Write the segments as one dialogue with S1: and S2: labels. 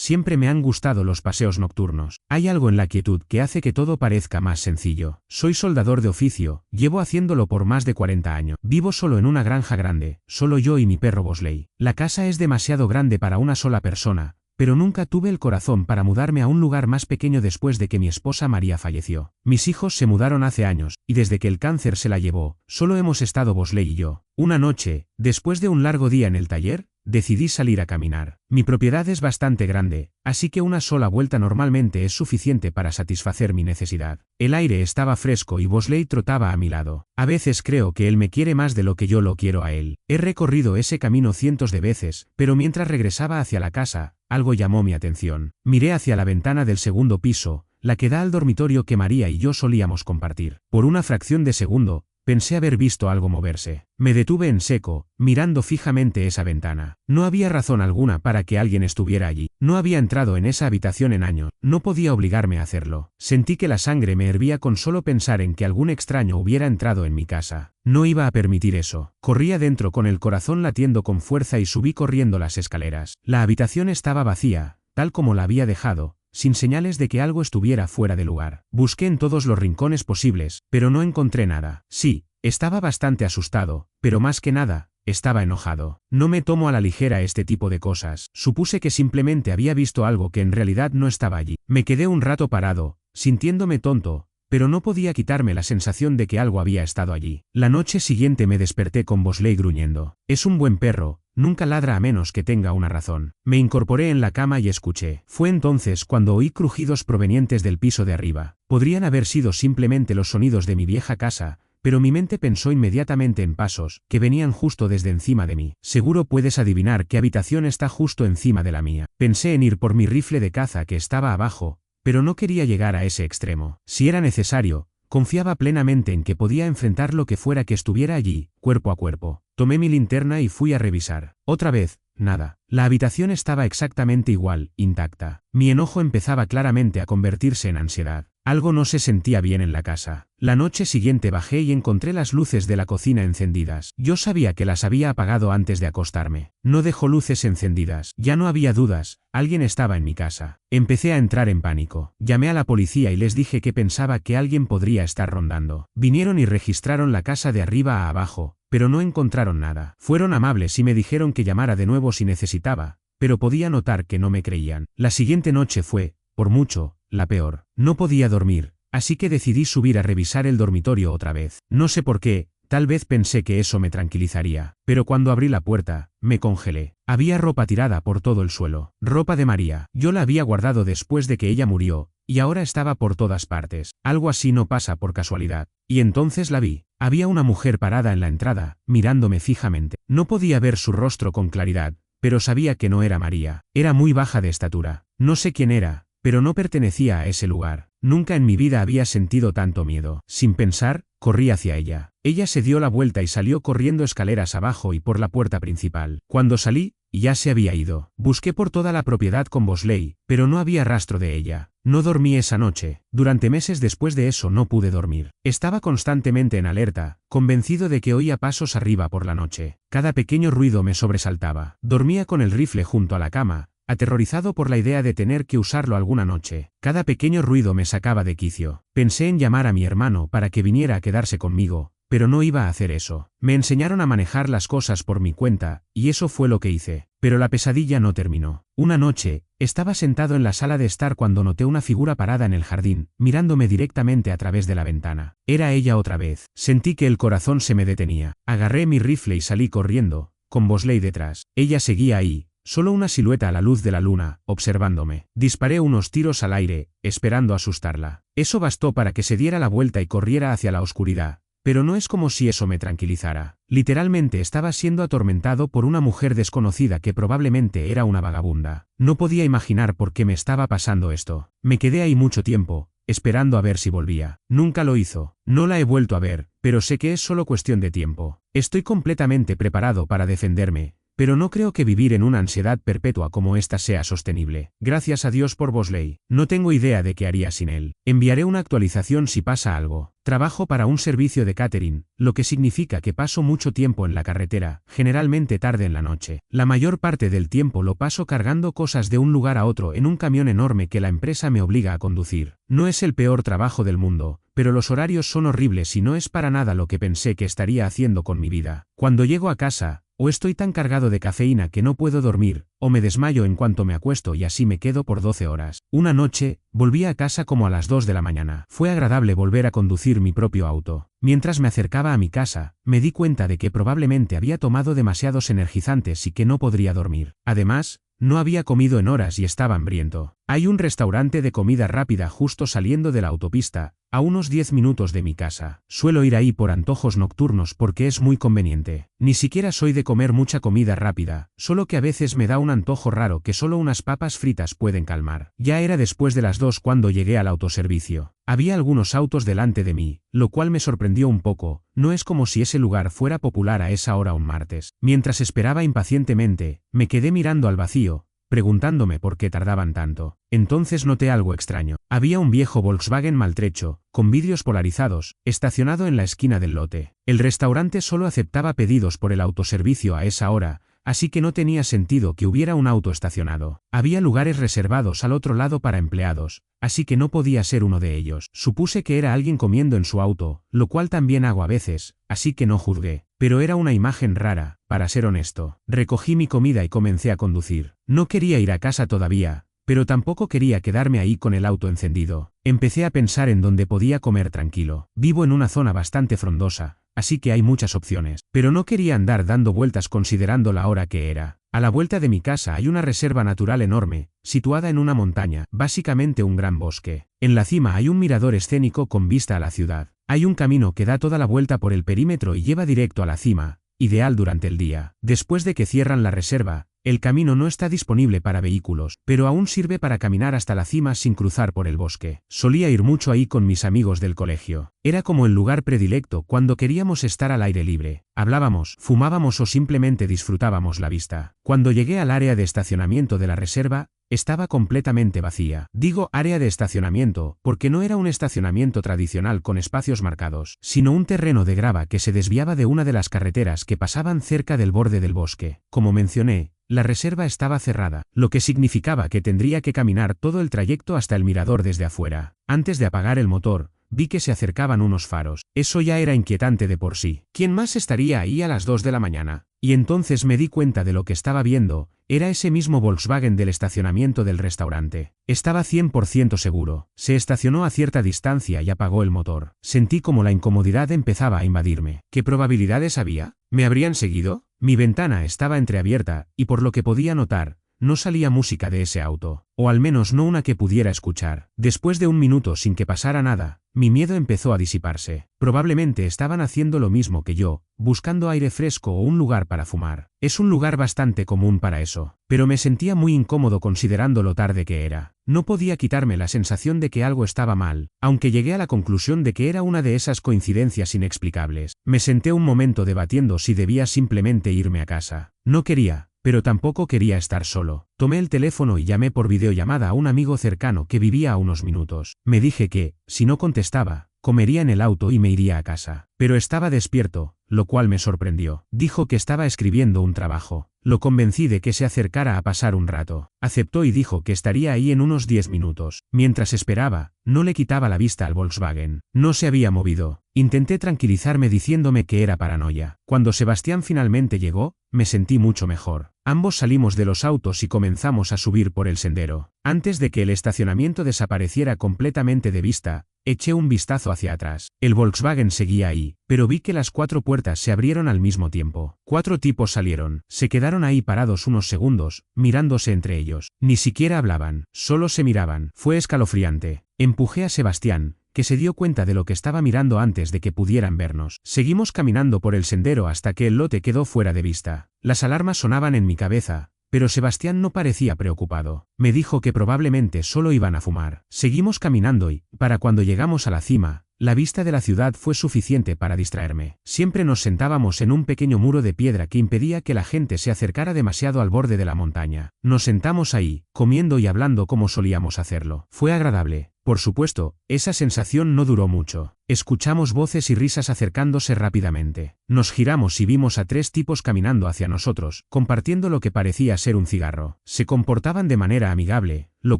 S1: Siempre me han gustado los paseos nocturnos. Hay algo en la quietud que hace que todo parezca más sencillo. Soy soldador de oficio, llevo haciéndolo por más de 40 años. Vivo solo en una granja grande, solo yo y mi perro Bosley. La casa es demasiado grande para una sola persona, pero nunca tuve el corazón para mudarme a un lugar más pequeño después de que mi esposa María falleció. Mis hijos se mudaron hace años, y desde que el cáncer se la llevó, solo hemos estado Bosley y yo. Una noche, después de un largo día en el taller, decidí salir a caminar. Mi propiedad es bastante grande, así que una sola vuelta normalmente es suficiente para satisfacer mi necesidad. El aire estaba fresco y Bosley trotaba a mi lado. A veces creo que él me quiere más de lo que yo lo quiero a él. He recorrido ese camino cientos de veces, pero mientras regresaba hacia la casa, algo llamó mi atención. Miré hacia la ventana del segundo piso, la que da al dormitorio que María y yo solíamos compartir. Por una fracción de segundo, pensé haber visto algo moverse. Me detuve en seco, mirando fijamente esa ventana. No había razón alguna para que alguien estuviera allí. No había entrado en esa habitación en años. No podía obligarme a hacerlo. Sentí que la sangre me hervía con solo pensar en que algún extraño hubiera entrado en mi casa. No iba a permitir eso. Corrí adentro con el corazón latiendo con fuerza y subí corriendo las escaleras. La habitación estaba vacía, tal como la había dejado, sin señales de que algo estuviera fuera de lugar. Busqué en todos los rincones posibles, pero no encontré nada. Sí, estaba bastante asustado, pero más que nada, estaba enojado. No me tomo a la ligera este tipo de cosas. Supuse que simplemente había visto algo que en realidad no estaba allí. Me quedé un rato parado, sintiéndome tonto, pero no podía quitarme la sensación de que algo había estado allí. La noche siguiente me desperté con Bosley gruñendo. Es un buen perro, nunca ladra a menos que tenga una razón. Me incorporé en la cama y escuché. Fue entonces cuando oí crujidos provenientes del piso de arriba. Podrían haber sido simplemente los sonidos de mi vieja casa, pero mi mente pensó inmediatamente en pasos, que venían justo desde encima de mí. Seguro puedes adivinar qué habitación está justo encima de la mía. Pensé en ir por mi rifle de caza que estaba abajo, pero no quería llegar a ese extremo. Si era necesario, confiaba plenamente en que podía enfrentar lo que fuera que estuviera allí, cuerpo a cuerpo. Tomé mi linterna y fui a revisar. Otra vez, nada. La habitación estaba exactamente igual, intacta. Mi enojo empezaba claramente a convertirse en ansiedad. Algo no se sentía bien en la casa. La noche siguiente bajé y encontré las luces de la cocina encendidas. Yo sabía que las había apagado antes de acostarme. No dejó luces encendidas. Ya no había dudas, alguien estaba en mi casa. Empecé a entrar en pánico. Llamé a la policía y les dije que pensaba que alguien podría estar rondando. Vinieron y registraron la casa de arriba a abajo, pero no encontraron nada. Fueron amables y me dijeron que llamara de nuevo si necesitaba, pero podía notar que no me creían. La siguiente noche fue, por mucho, la peor. No podía dormir, así que decidí subir a revisar el dormitorio otra vez. No sé por qué, tal vez pensé que eso me tranquilizaría, pero cuando abrí la puerta, me congelé. Había ropa tirada por todo el suelo. Ropa de María. Yo la había guardado después de que ella murió, y ahora estaba por todas partes. Algo así no pasa por casualidad. Y entonces la vi. Había una mujer parada en la entrada, mirándome fijamente. No podía ver su rostro con claridad, pero sabía que no era María. Era muy baja de estatura. No sé quién era, pero no pertenecía a ese lugar. Nunca en mi vida había sentido tanto miedo. Sin pensar, corrí hacia ella. Ella se dio la vuelta y salió corriendo escaleras abajo y por la puerta principal. Cuando salí, ya se había ido. Busqué por toda la propiedad con Bosley, pero no había rastro de ella. No dormí esa noche. Durante meses después de eso no pude dormir. Estaba constantemente en alerta, convencido de que oía pasos arriba por la noche. Cada pequeño ruido me sobresaltaba. Dormía con el rifle junto a la cama, aterrorizado por la idea de tener que usarlo alguna noche. Cada pequeño ruido me sacaba de quicio. Pensé en llamar a mi hermano para que viniera a quedarse conmigo, pero no iba a hacer eso. Me enseñaron a manejar las cosas por mi cuenta, y eso fue lo que hice. Pero la pesadilla no terminó. Una noche, estaba sentado en la sala de estar cuando noté una figura parada en el jardín, mirándome directamente a través de la ventana. Era ella otra vez. Sentí que el corazón se me detenía. Agarré mi rifle y salí corriendo, con Bosley detrás. Ella seguía ahí, solo una silueta a la luz de la luna, observándome. Disparé unos tiros al aire, esperando asustarla. Eso bastó para que se diera la vuelta y corriera hacia la oscuridad. Pero no es como si eso me tranquilizara. Literalmente estaba siendo atormentado por una mujer desconocida que probablemente era una vagabunda. No podía imaginar por qué me estaba pasando esto. Me quedé ahí mucho tiempo, esperando a ver si volvía. Nunca lo hizo. No la he vuelto a ver, pero sé que es solo cuestión de tiempo. Estoy completamente preparado para defenderme, pero no creo que vivir en una ansiedad perpetua como esta sea sostenible. Gracias a Dios por Bosley. No tengo idea de qué haría sin él. Enviaré una actualización si pasa algo. Trabajo para un servicio de catering, lo que significa que paso mucho tiempo en la carretera, generalmente tarde en la noche. La mayor parte del tiempo lo paso cargando cosas de un lugar a otro en un camión enorme que la empresa me obliga a conducir. No es el peor trabajo del mundo, pero los horarios son horribles y no es para nada lo que pensé que estaría haciendo con mi vida. Cuando llego a casa, o estoy tan cargado de cafeína que no puedo dormir, o me desmayo en cuanto me acuesto y así me quedo por 12 horas. Una noche, volví a casa como a las 2 de la mañana. Fue agradable volver a conducir mi propio auto. Mientras me acercaba a mi casa, me di cuenta de que probablemente había tomado demasiados energizantes y que no podría dormir. Además, no había comido en horas y estaba hambriento. Hay un restaurante de comida rápida justo saliendo de la autopista, a unos 10 minutos de mi casa. Suelo ir ahí por antojos nocturnos porque es muy conveniente. Ni siquiera soy de comer mucha comida rápida, solo que a veces me da un antojo raro que solo unas papas fritas pueden calmar. Ya era después de las 2 cuando llegué al autoservicio. Había algunos autos delante de mí, lo cual me sorprendió un poco. No es como si ese lugar fuera popular a esa hora un martes. Mientras esperaba impacientemente, me quedé mirando al vacío, preguntándome por qué tardaban tanto. Entonces noté algo extraño. Había un viejo Volkswagen maltrecho, con vidrios polarizados, estacionado en la esquina del lote. El restaurante solo aceptaba pedidos por el autoservicio a esa hora, así que no tenía sentido que hubiera un auto estacionado. Había lugares reservados al otro lado para empleados, así que no podía ser uno de ellos. Supuse que era alguien comiendo en su auto, lo cual también hago a veces, así que no juzgué. Pero era una imagen rara, para ser honesto. Recogí mi comida y comencé a conducir. No quería ir a casa todavía, pero tampoco quería quedarme ahí con el auto encendido. Empecé a pensar en dónde podía comer tranquilo. Vivo en una zona bastante frondosa, así que hay muchas opciones. Pero no quería andar dando vueltas considerando la hora que era. A la vuelta de mi casa hay una reserva natural enorme, situada en una montaña, básicamente un gran bosque. En la cima hay un mirador escénico con vista a la ciudad. Hay un camino que da toda la vuelta por el perímetro y lleva directo a la cima, ideal durante el día. Después de que cierran la reserva, el camino no está disponible para vehículos, pero aún sirve para caminar hasta la cima sin cruzar por el bosque. Solía ir mucho ahí con mis amigos del colegio. Era como el lugar predilecto cuando queríamos estar al aire libre. Hablábamos, fumábamos o simplemente disfrutábamos la vista. Cuando llegué al área de estacionamiento de la reserva, estaba completamente vacía. Digo área de estacionamiento, porque no era un estacionamiento tradicional con espacios marcados, sino un terreno de grava que se desviaba de una de las carreteras que pasaban cerca del borde del bosque. Como mencioné, la reserva estaba cerrada, lo que significaba que tendría que caminar todo el trayecto hasta el mirador desde afuera. Antes de apagar el motor, vi que se acercaban unos faros. Eso ya era inquietante de por sí. ¿Quién más estaría ahí a las 2 de la mañana? Y entonces me di cuenta de lo que estaba viendo. Era ese mismo Volkswagen del estacionamiento del restaurante. Estaba 100% seguro. Se estacionó a cierta distancia y apagó el motor. Sentí como la incomodidad empezaba a invadirme. ¿Qué probabilidades había? ¿Me habrían seguido? Mi ventana estaba entreabierta, y por lo que podía notar, no salía música de ese auto, o al menos no una que pudiera escuchar. Después de un minuto sin que pasara nada, mi miedo empezó a disiparse. Probablemente estaban haciendo lo mismo que yo, buscando aire fresco o un lugar para fumar. Es un lugar bastante común para eso, pero me sentía muy incómodo considerando lo tarde que era. No podía quitarme la sensación de que algo estaba mal, aunque llegué a la conclusión de que era una de esas coincidencias inexplicables. Me senté un momento debatiendo si debía simplemente irme a casa. No quería, pero tampoco quería estar solo. Tomé el teléfono y llamé por videollamada a un amigo cercano que vivía a unos minutos. Me dije que, si no contestaba, comería en el auto y me iría a casa. Pero estaba despierto, lo cual me sorprendió. Dijo que estaba escribiendo un trabajo. Lo convencí de que se acercara a pasar un rato. Aceptó y dijo que estaría ahí en unos 10 minutos. Mientras esperaba, no le quitaba la vista al Volkswagen. No se había movido. Intenté tranquilizarme diciéndome que era paranoia. Cuando Sebastián finalmente llegó, me sentí mucho mejor. Ambos salimos de los autos y comenzamos a subir por el sendero. Antes de que el estacionamiento desapareciera completamente de vista, eché un vistazo hacia atrás. El Volkswagen seguía ahí, pero vi que las 4 puertas se abrieron al mismo tiempo. 4 tipos salieron. Se quedaron ahí parados unos segundos, mirándose entre ellos. Ni siquiera hablaban, solo se miraban. Fue escalofriante. Empujé a Sebastián, que se dio cuenta de lo que estaba mirando antes de que pudieran vernos. Seguimos caminando por el sendero hasta que el lote quedó fuera de vista. Las alarmas sonaban en mi cabeza, pero Sebastián no parecía preocupado. Me dijo que probablemente solo iban a fumar. Seguimos caminando y, para cuando llegamos a la cima, la vista de la ciudad fue suficiente para distraerme. Siempre nos sentábamos en un pequeño muro de piedra que impedía que la gente se acercara demasiado al borde de la montaña. Nos sentamos ahí, comiendo y hablando como solíamos hacerlo. Fue agradable. Por supuesto, esa sensación no duró mucho. Escuchamos voces y risas acercándose rápidamente. Nos giramos y vimos a 3 tipos caminando hacia nosotros, compartiendo lo que parecía ser un cigarro. Se comportaban de manera amigable, lo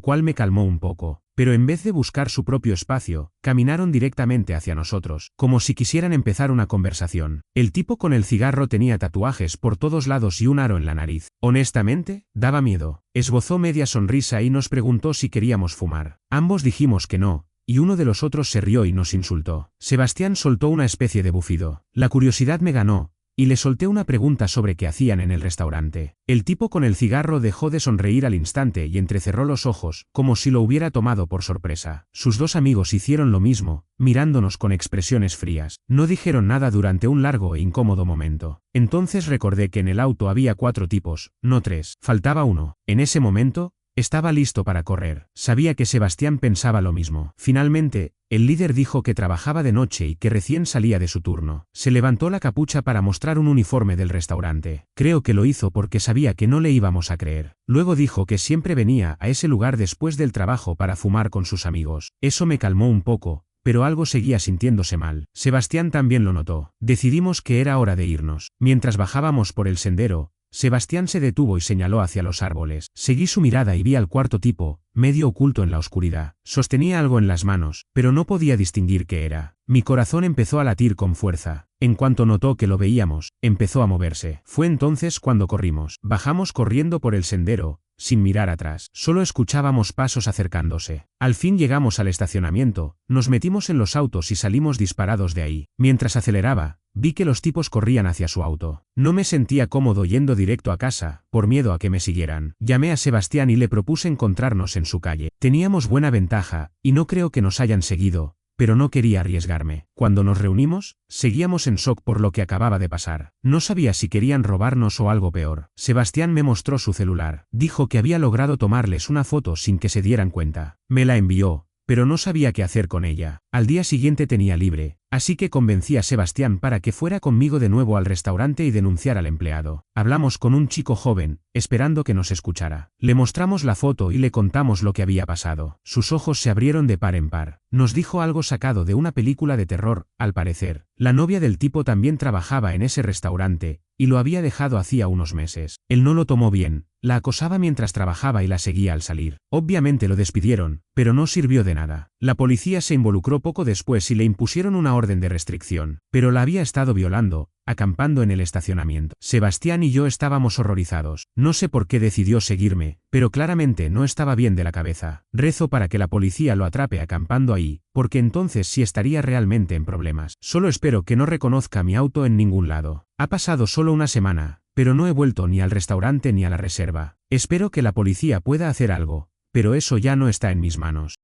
S1: cual me calmó un poco. Pero en vez de buscar su propio espacio, caminaron directamente hacia nosotros, como si quisieran empezar una conversación. El tipo con el cigarro tenía tatuajes por todos lados y un aro en la nariz. Honestamente, daba miedo. Esbozó media sonrisa y nos preguntó si queríamos fumar. Ambos dijimos que no, y uno de los otros se rió y nos insultó. Sebastián soltó una especie de bufido. La curiosidad me ganó, y le solté una pregunta sobre qué hacían en el restaurante. El tipo con el cigarro dejó de sonreír al instante y entrecerró los ojos, como si lo hubiera tomado por sorpresa. Sus 2 amigos hicieron lo mismo, mirándonos con expresiones frías. No dijeron nada durante un largo e incómodo momento. Entonces recordé que en el auto había 4 tipos, no 3. Faltaba uno. En ese momento, estaba listo para correr. Sabía que Sebastián pensaba lo mismo. Finalmente, el líder dijo que trabajaba de noche y que recién salía de su turno. Se levantó la capucha para mostrar un uniforme del restaurante. Creo que lo hizo porque sabía que no le íbamos a creer. Luego dijo que siempre venía a ese lugar después del trabajo para fumar con sus amigos. Eso me calmó un poco, pero algo seguía sintiéndose mal. Sebastián también lo notó. Decidimos que era hora de irnos. Mientras bajábamos por el sendero, Sebastián se detuvo y señaló hacia los árboles. Seguí su mirada y vi al 4 tipo, medio oculto en la oscuridad. Sostenía algo en las manos, pero no podía distinguir qué era. Mi corazón empezó a latir con fuerza. En cuanto notó que lo veíamos, empezó a moverse. Fue entonces cuando corrimos. Bajamos corriendo por el sendero, sin mirar atrás. Solo escuchábamos pasos acercándose. Al fin llegamos al estacionamiento, nos metimos en los autos y salimos disparados de ahí. Mientras aceleraba, vi que los tipos corrían hacia su auto. No me sentía cómodo yendo directo a casa, por miedo a que me siguieran. Llamé a Sebastián y le propuse encontrarnos en su calle. Teníamos buena ventaja, y no creo que nos hayan seguido, pero no quería arriesgarme. Cuando nos reunimos, seguíamos en shock por lo que acababa de pasar. No sabía si querían robarnos o algo peor. Sebastián me mostró su celular. Dijo que había logrado tomarles una foto sin que se dieran cuenta. Me la envió, pero no sabía qué hacer con ella. Al día siguiente tenía libre, así que convencí a Sebastián para que fuera conmigo de nuevo al restaurante y denunciar al empleado. Hablamos con un chico joven, esperando que nos escuchara. Le mostramos la foto y le contamos lo que había pasado. Sus ojos se abrieron de par en par. Nos dijo algo sacado de una película de terror, al parecer. La novia del tipo también trabajaba en ese restaurante, y lo había dejado hacía unos meses. Él no lo tomó bien, la acosaba mientras trabajaba y la seguía al salir. Obviamente lo despidieron, pero no sirvió de nada. La policía se involucró poco después y le impusieron una orden de restricción, pero la había estado violando, acampando en el estacionamiento. Sebastián y yo estábamos horrorizados. No sé por qué decidió seguirme, pero claramente no estaba bien de la cabeza. Rezo para que la policía lo atrape acampando ahí, porque entonces sí estaría realmente en problemas. Solo espero que no reconozca mi auto en ningún lado. Ha pasado solo una semana, pero no he vuelto ni al restaurante ni a la reserva. Espero que la policía pueda hacer algo, pero eso ya no está en mis manos.